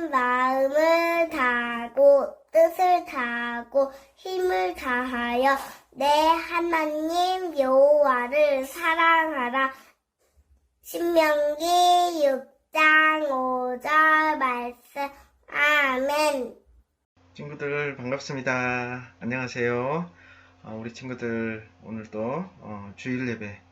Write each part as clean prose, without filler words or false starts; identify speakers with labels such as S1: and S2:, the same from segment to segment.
S1: 온 마음을 다하고 뜻을 다하고 힘을 다하여 내 하나님 여호와를 사랑하라. 신명기 6장 5절 말씀. 아멘.
S2: 친구들 반갑습니다. 안녕하세요. 우리 친구들 오늘도 주일 예배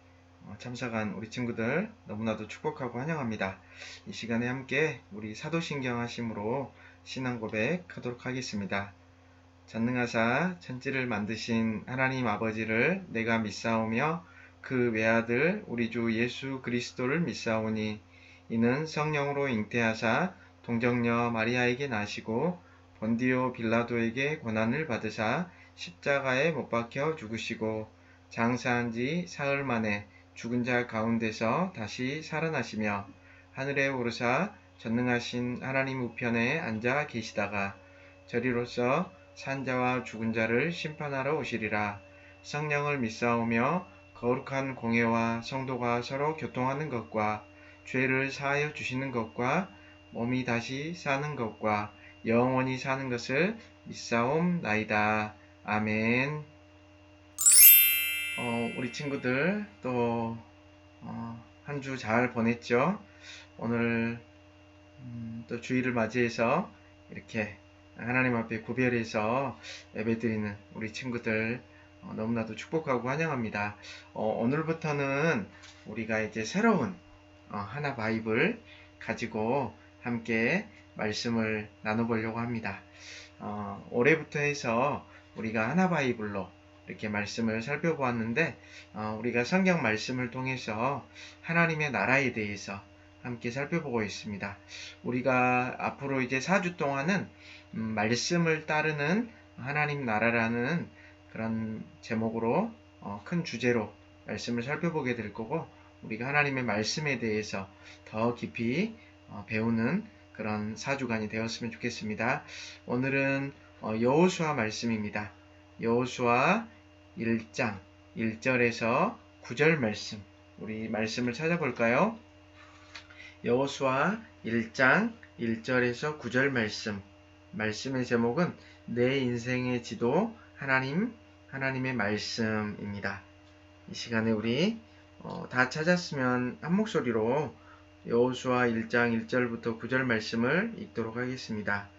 S2: 참석한 우리 친구들 너무나도 축복하고 환영합니다. 이 시간에 함께 우리 사도신경 하심으로 신앙 고백하도록 하겠습니다. 전능하사 천지를 만드신 하나님 아버지를 내가 믿사오며 그 외아들 우리 주 예수 그리스도를 믿사오니 이는 성령으로 잉태하사 동정녀 마리아에게 나시고 본디오 빌라도에게 고난을 받으사 십자가에 못 박혀 죽으시고 장사한 지 사흘 만에 죽은 자 가운데서 다시 살아나시며 하늘에 오르사 전능하신 하나님 우편에 앉아 계시다가 저리로서 산자와 죽은 자를 심판하러 오시리라. 성령을 믿사오며 거룩한 공회와 성도가 서로 교통하는 것과 죄를 사하여 주시는 것과 몸이 다시 사는 것과 영원히 사는 것을 믿사옵나이다. 아멘. 우리 친구들 또 한 주 잘 보냈죠? 오늘 또 주일을 맞이해서 이렇게 하나님 앞에 구별해서 예배드리는 우리 친구들 너무나도 축복하고 환영합니다. 오늘부터는 우리가 이제 새로운 하나 바이블 가지고 함께 말씀을 나눠보려고 합니다. 올해부터 해서 우리가 하나 바이블로 이렇게 말씀을 살펴보았는데 우리가 성경 말씀을 통해서 하나님의 나라에 대해서 함께 살펴보고 있습니다. 우리가 앞으로 이제 4주 동안은 말씀을 따르는 하나님 나라라는 그런 제목으로 큰 주제로 말씀을 살펴보게 될 거고 우리가 하나님의 말씀에 대해서 더 깊이 배우는 그런 4주간이 되었으면 좋겠습니다. 오늘은 여호수아 말씀입니다. 여호수아 1장 1절에서 9절 말씀 우리 말씀을 찾아볼까요? 여호수아 1장 1절에서 9절 말씀의 제목은 내 인생의 지도 하나님의 말씀입니다. 이 시간에 우리 다 찾았으면 한 목소리로 여호수아 1장 1절부터 9절 말씀을 읽도록 하겠습니다.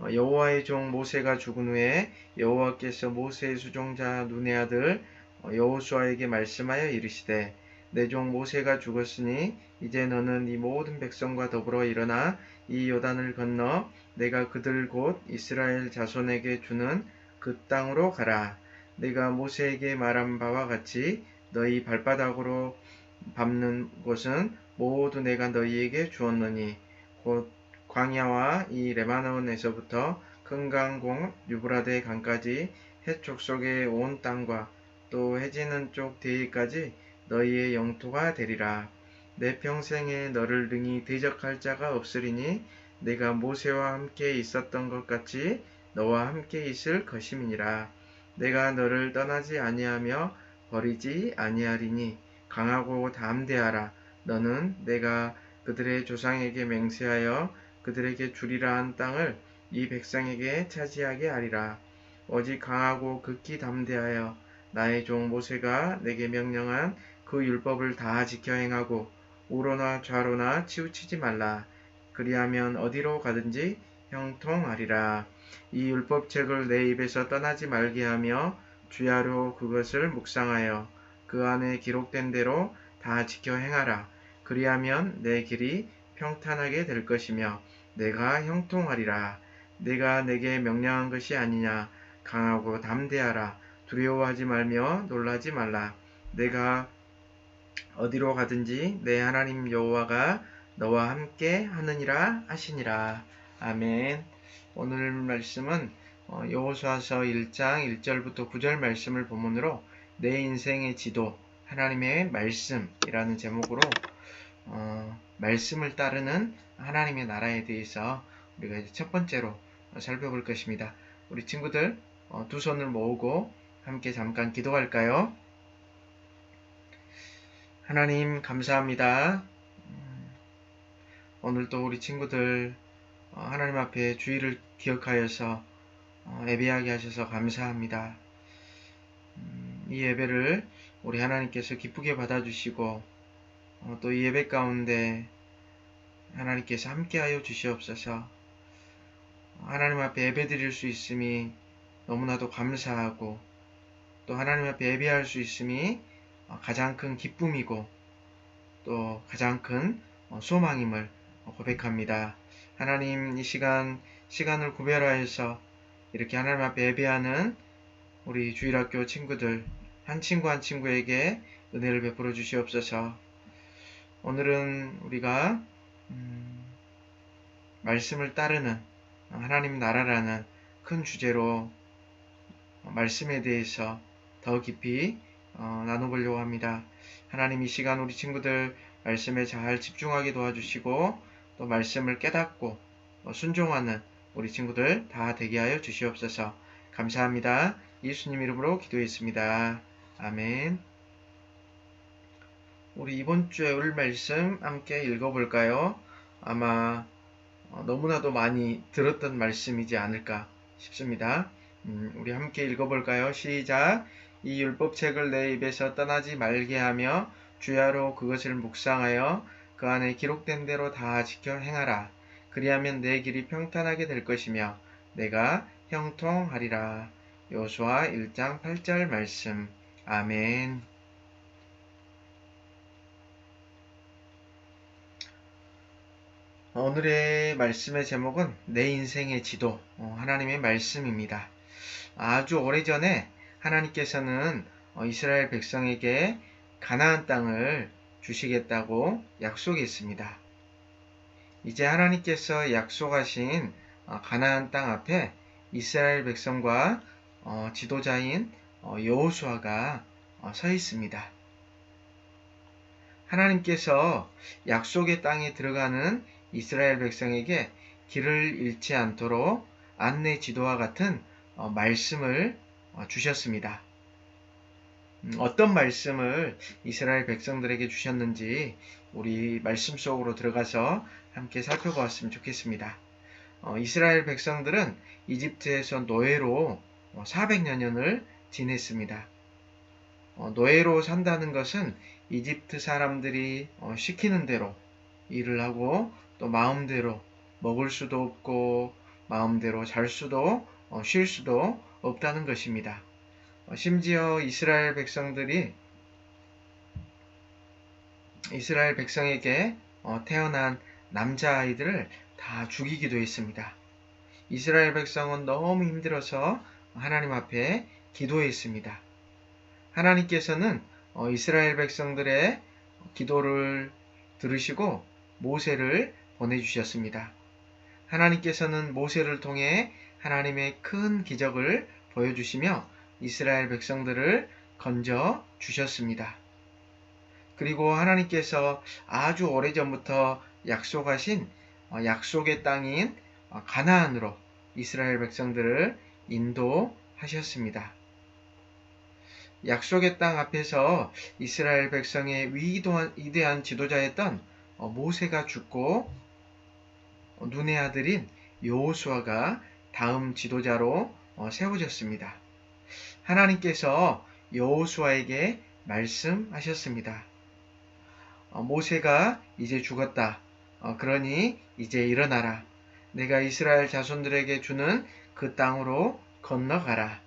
S2: 여호와의 종 모세가 죽은 후에 여호와께서 모세의 수종자 눈의 아들 여호수아에게 말씀하여 이르시되 내 종 모세가 죽었으니 이제 너는 이 모든 백성과 더불어 일어나 이 요단을 건너 내가 그들 곧 이스라엘 자손에게 주는 그 땅으로 가라. 내가 모세에게 말한 바와 같이 너희 발바닥으로 밟는 곳은 모두 내가 너희에게 주었느니 곧 광야와 이 레바논에서부터 큰 강 곧 유브라데 강까지 해쪽 속의 온 땅과 또 해지는 쪽 대해까지 너희의 영토가 되리라. 내 평생에 너를 능히 대적할 자가 없으리니 내가 모세와 함께 있었던 것 같이 너와 함께 있을 것임이니라. 내가 너를 떠나지 아니하며 버리지 아니하리니 강하고 담대하라. 너는 내가 그들의 조상에게 맹세하여 그들에게 주리라 한 땅을 이 백성에게 차지하게 하리라. 오직 강하고 극히 담대하여 나의 종 모세가 내게 명령한 그 율법을 다 지켜 행하고 우로나 좌로나 치우치지 말라. 그리하면 어디로 가든지 형통하리라. 이 율법책을 내 입에서 떠나지 말게 하며 주야로 그것을 묵상하여 그 안에 기록된 대로 다 지켜 행하라. 그리하면 내 길이 평탄하게 될 것이며 내가 형통하리라. 내가 내게 명령한 것이 아니냐. 강하고 담대하라. 두려워하지 말며 놀라지 말라. 내가 어디로 가든지 내 하나님 여호와가 너와 함께 하느니라 하시니라. 아멘. 오늘 말씀은 여호수아서 1장 1절부터 9절 말씀을 본문으로 내 인생의 지도 하나님의 말씀이라는 제목으로 말씀을 따르는 하나님의 나라에 대해서 우리가 이제 첫 번째로 살펴볼 것입니다. 우리 친구들 두 손을 모으고 함께 잠깐 기도할까요? 하나님 감사합니다. 오늘도 우리 친구들 하나님 앞에 주의를 기억하여서 예배하게 하셔서 감사합니다. 이 예배를 우리 하나님께서 기쁘게 받아주시고 또 이 예배 가운데 하나님께서 함께하여 주시옵소서. 하나님 앞에 예배 드릴 수 있음이 너무나도 감사하고 또 하나님 앞에 예배할 수 있음이 가장 큰 기쁨이고 또 가장 큰 소망임을 고백합니다. 하나님 이 시간을 구별하여서 이렇게 하나님 앞에 예배하는 우리 주일학교 친구들 한 친구 한 친구에게 은혜를 베풀어 주시옵소서. 오늘은 우리가 말씀을 따르는 하나님 나라라는 큰 주제로 말씀에 대해서 더 깊이 나눠보려고 합니다. 하나님 이 시간 우리 친구들 말씀에 잘 집중하게 도와주시고 또 말씀을 깨닫고 순종하는 우리 친구들 다 되게 하여 주시옵소서. 감사합니다. 예수님 이름으로 기도했습니다. 아멘. 우리 이번 주에 올 말씀 함께 읽어볼까요? 아마 너무나도 많이 들었던 말씀이지 않을까 싶습니다. 우리 함께 읽어볼까요? 시작! 이 율법책을 내 입에서 떠나지 말게 하며 주야로 그것을 묵상하여 그 안에 기록된 대로 다 지켜 행하라. 그리하면 내 길이 평탄하게 될 것이며 내가 형통하리라. 여호수아 1장 8절 말씀. 아멘. 오늘의 말씀의 제목은 내 인생의 지도, 하나님의 말씀입니다. 아주 오래전에 하나님께서는 이스라엘 백성에게 가나안 땅을 주시겠다고 약속했습니다. 이제 하나님께서 약속하신 가나안 땅 앞에 이스라엘 백성과 지도자인 여호수아가 서 있습니다. 하나님께서 약속의 땅에 들어가는 이스라엘 백성에게 길을 잃지 않도록 안내 지도와 같은 말씀을 주셨습니다. 어떤 말씀을 이스라엘 백성들에게 주셨는지 우리 말씀 속으로 들어가서 함께 살펴보았으면 좋겠습니다. 이스라엘 백성들은 이집트에서 노예로 400여 년을 지냈습니다. 노예로 산다는 것은 이집트 사람들이 시키는 대로 일을 하고 또 마음대로 먹을 수도 없고 마음대로 잘 수도 쉴 수도 없다는 것입니다. 심지어 이스라엘 백성에게 태어난 남자아이들을 다 죽이기도 했습니다. 이스라엘 백성은 너무 힘들어서 하나님 앞에 기도했습니다. 하나님께서는 이스라엘 백성들의 기도를 들으시고 모세를 보내주셨습니다. 하나님께서는 모세를 통해 하나님의 큰 기적을 보여주시며 이스라엘 백성들을 건져 주셨습니다. 그리고 하나님께서 아주 오래전부터 약속하신 약속의 땅인 가나안으로 이스라엘 백성들을 인도하셨습니다. 약속의 땅 앞에서 이스라엘 백성의 위대한 지도자였던 모세가 죽고 눈의 아들인 여호수아가 다음 지도자로 세워졌습니다. 하나님께서 여호수아에게 말씀하셨습니다. 모세가 이제 죽었다. 그러니 이제 일어나라. 내가 이스라엘 자손들에게 주는 그 땅으로 건너가라.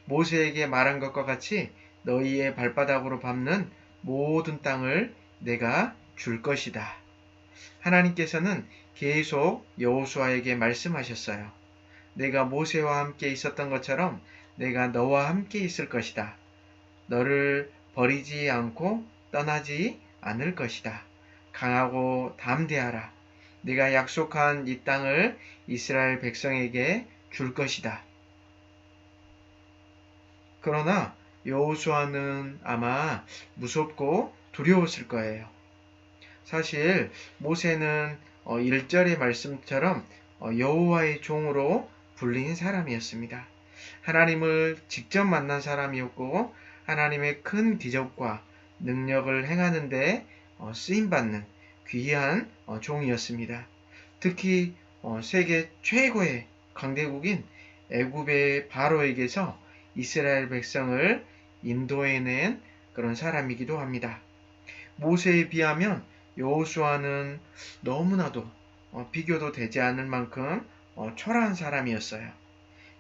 S2: 모세에게 말한 것과 같이 너희의 발바닥으로 밟는 모든 땅을 내가 줄 것이다. 하나님께서는 계속 여호수아에게 말씀하셨어요. 내가 모세와 함께 있었던 것처럼 내가 너와 함께 있을 것이다. 너를 버리지 않고 떠나지 않을 것이다. 강하고 담대하라. 내가 약속한 이 땅을 이스라엘 백성에게 줄 것이다. 그러나 여호수아는 아마 무섭고 두려웠을 거예요. 사실 모세는 1절의 말씀처럼 여호와의 종으로 불린 사람이었습니다. 하나님을 직접 만난 사람이었고 하나님의 큰 기적과 능력을 행하는 데 쓰임받는 귀한 종이었습니다. 특히 세계 최고의 강대국인 애굽의 바로에게서 이스라엘 백성을 인도해낸 그런 사람이기도 합니다. 모세에 비하면 여호수아는 너무나도 비교도 되지 않을 만큼 초라한 사람이었어요.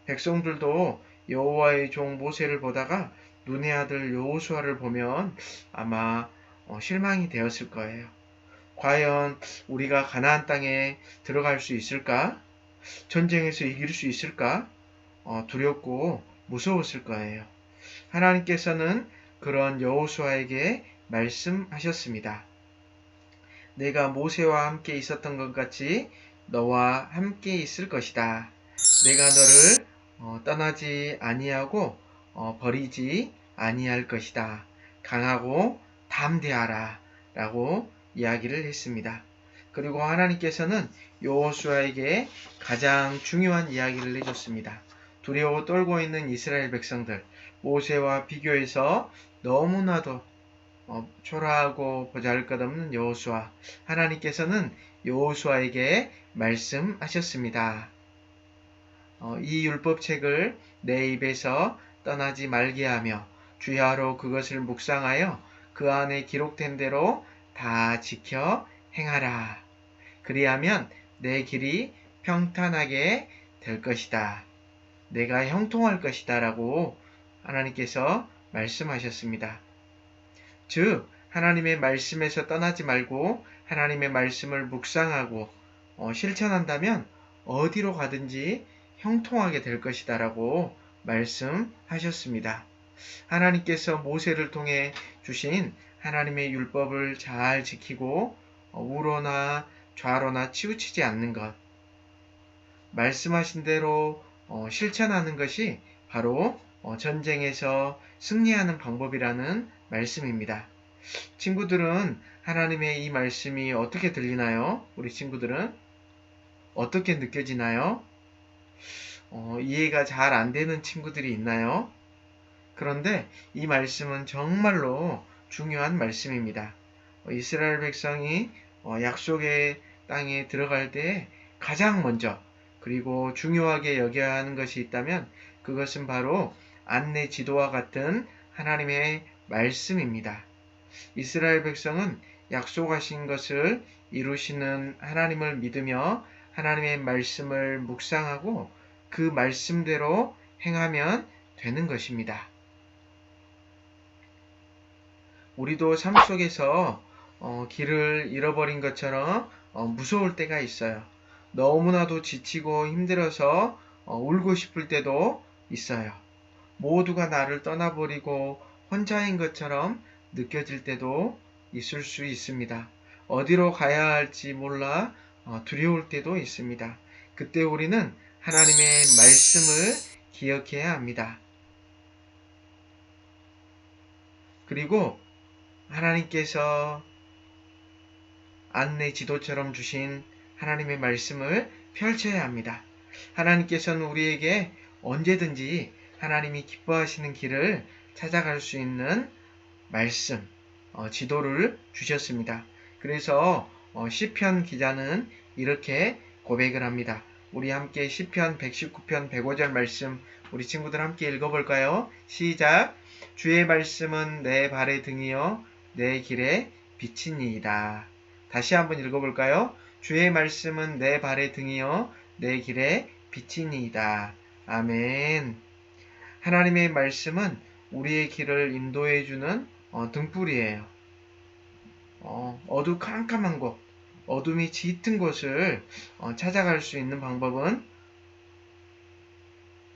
S2: 백성들도 여호와의 종 모세를 보다가 눈의 아들 여호수아를 보면 아마 실망이 되었을 거예요. 과연 우리가 가나안 땅에 들어갈 수 있을까? 전쟁에서 이길 수 있을까? 두렵고 무서웠을 거예요. 하나님께서는 그런 여호수아에게 말씀하셨습니다. 내가 모세와 함께 있었던 것 같이 너와 함께 있을 것이다. 내가 너를 떠나지 아니하고 버리지 아니할 것이다. 강하고 담대하라 라고 이야기를 했습니다. 그리고 하나님께서는 여호수아에게 가장 중요한 이야기를 해줬습니다. 두려워 떨고 있는 이스라엘 백성들, 모세와 비교해서 너무나도 초라하고 보잘것없는 여호수아, 하나님께서는 여호수아에게 말씀하셨습니다. 이 율법책을 내 입에서 떠나지 말게 하며 주야로 그것을 묵상하여 그 안에 기록된 대로 다 지켜 행하라. 그리하면 내 길이 평탄하게 될 것이다. 내가 형통할 것이다 라고 하나님께서 말씀하셨습니다. 즉 하나님의 말씀에서 떠나지 말고 하나님의 말씀을 묵상하고 실천한다면 어디로 가든지 형통하게 될 것이다 라고 말씀하셨습니다. 하나님께서 모세를 통해 주신 하나님의 율법을 잘 지키고 우로나 좌로나 치우치지 않는 것, 말씀하신 대로 실천하는 것이 바로 전쟁에서 승리하는 방법이라는 말씀입니다. 친구들은 하나님의 이 말씀이 어떻게 들리나요? 우리 친구들은 어떻게 느껴지나요? 이해가 잘 안 되는 친구들이 있나요? 그런데 이 말씀은 정말로 중요한 말씀입니다. 이스라엘 백성이 약속의 땅에 들어갈 때 가장 먼저 그리고 중요하게 여겨야 하는 것이 있다면 그것은 바로 안내 지도와 같은 하나님의 말씀입니다. 이스라엘 백성은 약속하신 것을 이루시는 하나님을 믿으며 하나님의 말씀을 묵상하고 그 말씀대로 행하면 되는 것입니다. 우리도 삶 속에서 길을 잃어버린 것처럼 무서울 때가 있어요. 너무나도 지치고 힘들어서 울고 싶을 때도 있어요. 모두가 나를 떠나버리고 혼자인 것처럼 느껴질 때도 있을 수 있습니다. 어디로 가야 할지 몰라 두려울 때도 있습니다. 그때 우리는 하나님의 말씀을 기억해야 합니다. 그리고 하나님께서 안내 지도처럼 주신 하나님의 말씀을 펼쳐야 합니다. 하나님께서는 우리에게 언제든지 하나님이 기뻐하시는 길을 찾아갈 수 있는 말씀, 지도를 주셨습니다. 그래서 시편 기자는 이렇게 고백을 합니다. 우리 함께 시편 119편 105절 말씀 우리 친구들 함께 읽어볼까요? 시작! 주의 말씀은 내 발의 등이요 내 길에 빛이니이다. 다시 한번 읽어볼까요? 주의 말씀은 내 발의 등이요 내 길에 빛이니이다. 아멘. 하나님의 말씀은 우리의 길을 인도해주는 등불이에요. 어두컴컴한 곳, 어둠이 짙은 곳을 찾아갈 수 있는 방법은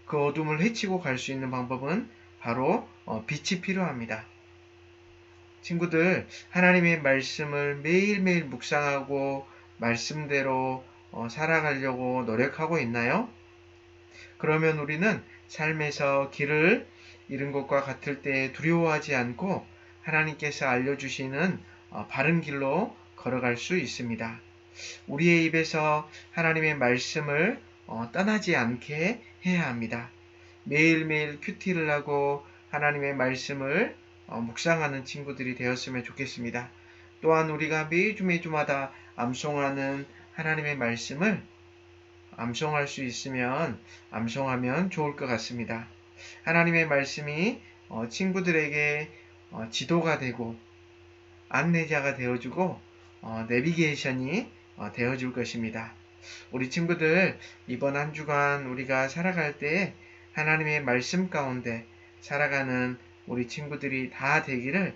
S2: 그 어둠을 헤치고 갈 수 있는 방법은 바로 빛이 필요합니다. 친구들, 하나님의 말씀을 매일매일 묵상하고 말씀대로 살아가려고 노력하고 있나요? 그러면 우리는 삶에서 길을 잃은 것과 같을 때 두려워하지 않고 하나님께서 알려주시는 바른 길로 걸어갈 수 있습니다. 우리의 입에서 하나님의 말씀을 떠나지 않게 해야 합니다. 매일매일 큐티를 하고 하나님의 말씀을 묵상하는 친구들이 되었으면 좋겠습니다. 또한 우리가 매주마다 암송하는 하나님의 말씀을 암송할 수 있으면 암송하면 좋을 것 같습니다. 하나님의 말씀이 친구들에게 지도가 되고 안내자가 되어주고 내비게이션이 되어줄 것입니다. 우리 친구들 이번 한 주간 우리가 살아갈 때 하나님의 말씀 가운데 살아가는 우리 친구들이 다 되기를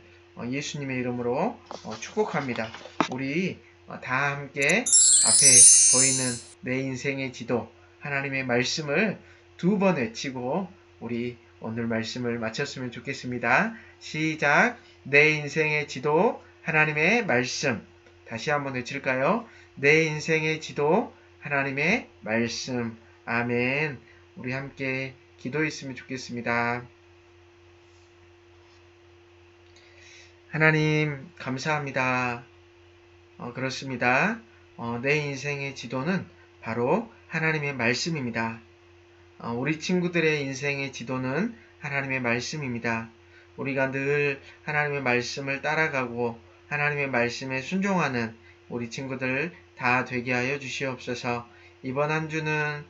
S2: 예수님의 이름으로 축복합니다. 우리 다 함께 앞에 보이는 내 인생의 지도 하나님의 말씀을 2번 외치고 우리 오늘 말씀을 마쳤으면 좋겠습니다. 시작. 내 인생의 지도 하나님의 말씀. 다시 한번 외칠까요? 내 인생의 지도 하나님의 말씀. 아멘. 우리 함께 기도했으면 좋겠습니다. 하나님 감사합니다. 그렇습니다. 내 인생의 지도는 바로 하나님의 말씀입니다. 우리 친구들의 인생의 지도는 하나님의 말씀입니다. 우리가 늘 하나님의 말씀을 따라가고 하나님의 말씀에 순종하는 우리 친구들 다 되게 하여 주시옵소서. 이번 한 주는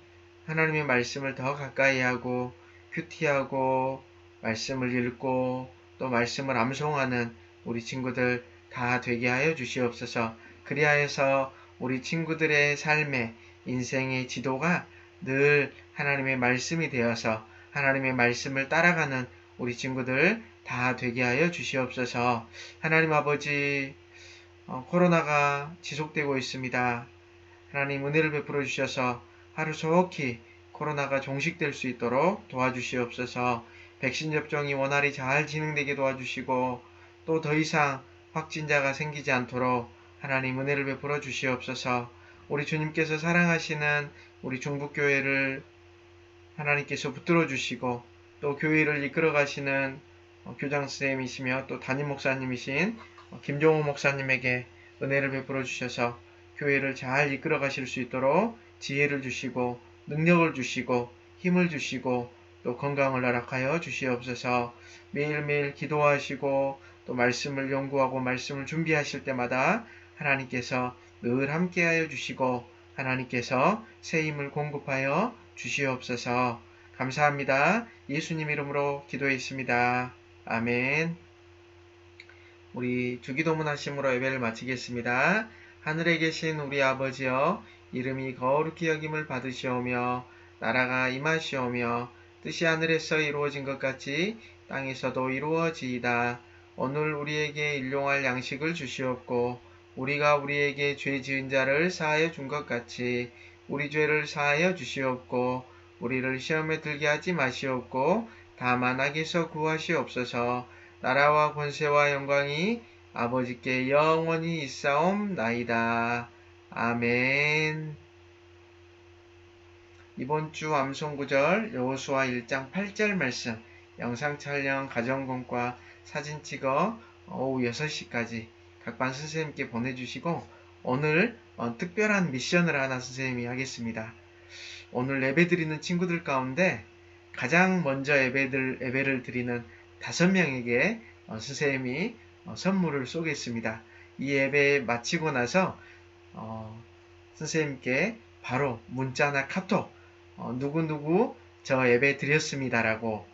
S2: 하나님의 말씀을 더 가까이 하고 큐티하고 말씀을 읽고 또 말씀을 암송하는 우리 친구들 다 되게 하여 주시옵소서. 그리하여서 우리 친구들의 삶의 인생의 지도가 늘 하나님의 말씀이 되어서 하나님의 말씀을 따라가는 우리 친구들 다 되게 하여 주시옵소서. 하나님 아버지, 코로나가 지속되고 있습니다. 하나님 은혜를 베풀어 주셔서 하루속히 코로나가 종식될 수 있도록 도와주시옵소서. 백신 접종이 원활히 잘 진행되게 도와주시고 또 더 이상 확진자가 생기지 않도록 하나님 은혜를 베풀어 주시옵소서. 우리 주님께서 사랑하시는 우리 중북교회를 하나님께서 붙들어 주시고 또 교회를 이끌어 가시는 교장 선생님이시며 또 담임 목사님이신 김종호 목사님에게 은혜를 베풀어 주셔서 교회를 잘 이끌어 가실 수 있도록 지혜를 주시고 능력을 주시고 힘을 주시고 또 건강을 허락하여 주시옵소서. 매일매일 기도하시고 또 말씀을 연구하고 말씀을 준비하실 때마다 하나님께서 늘 함께하여 주시고 하나님께서 새 힘을 공급하여 주시옵소서. 감사합니다. 예수님 이름으로 기도했습니다. 아멘. 우리 주기도문 하심으로 예배를 마치겠습니다. 하늘에 계신 우리 아버지여, 이름이 거룩히 여김을 받으시오며 나라가 임하시오며 뜻이 하늘에서 이루어진 것 같이 땅에서도 이루어지이다. 오늘 우리에게 일용할 양식을 주시옵고 우리가 우리에게 죄 지은 자를 사하여 준 것 같이 우리 죄를 사하여 주시옵고 우리를 시험에 들게 하지 마시옵고 다만 악에서 구하시옵소서. 나라와 권세와 영광이 아버지께 영원히 있사옵나이다. 아멘. 이번 주 암송구절 여호수아 1장 8절 말씀 영상 촬영 가정공과 사진 찍어 오후 6시까지 각반 선생님께 보내주시고 오늘 특별한 미션을 하나 선생님이 하겠습니다. 오늘 예배 드리는 친구들 가운데 가장 먼저 예배를 드리는 5명에게 선생님이 선물을 쏘겠습니다. 이 예배 마치고 나서 선생님께 바로 문자나 카톡 누구누구 저 예배 드렸습니다라고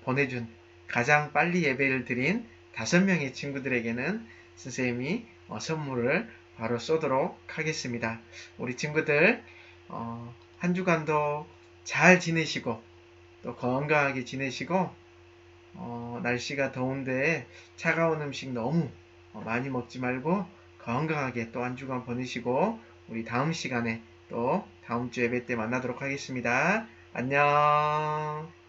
S2: 보내준 가장 빨리 예배를 드린 5명의 친구들에게는 선생님이 선물을 바로 쏘도록 하겠습니다. 우리 친구들 한 주간도 잘 지내시고 또 건강하게 지내시고 날씨가 더운데 차가운 음식 너무 많이 먹지 말고 건강하게 또 한 주간 보내시고 우리 다음 시간에 또 다음 주 예배 때 만나도록 하겠습니다. 안녕.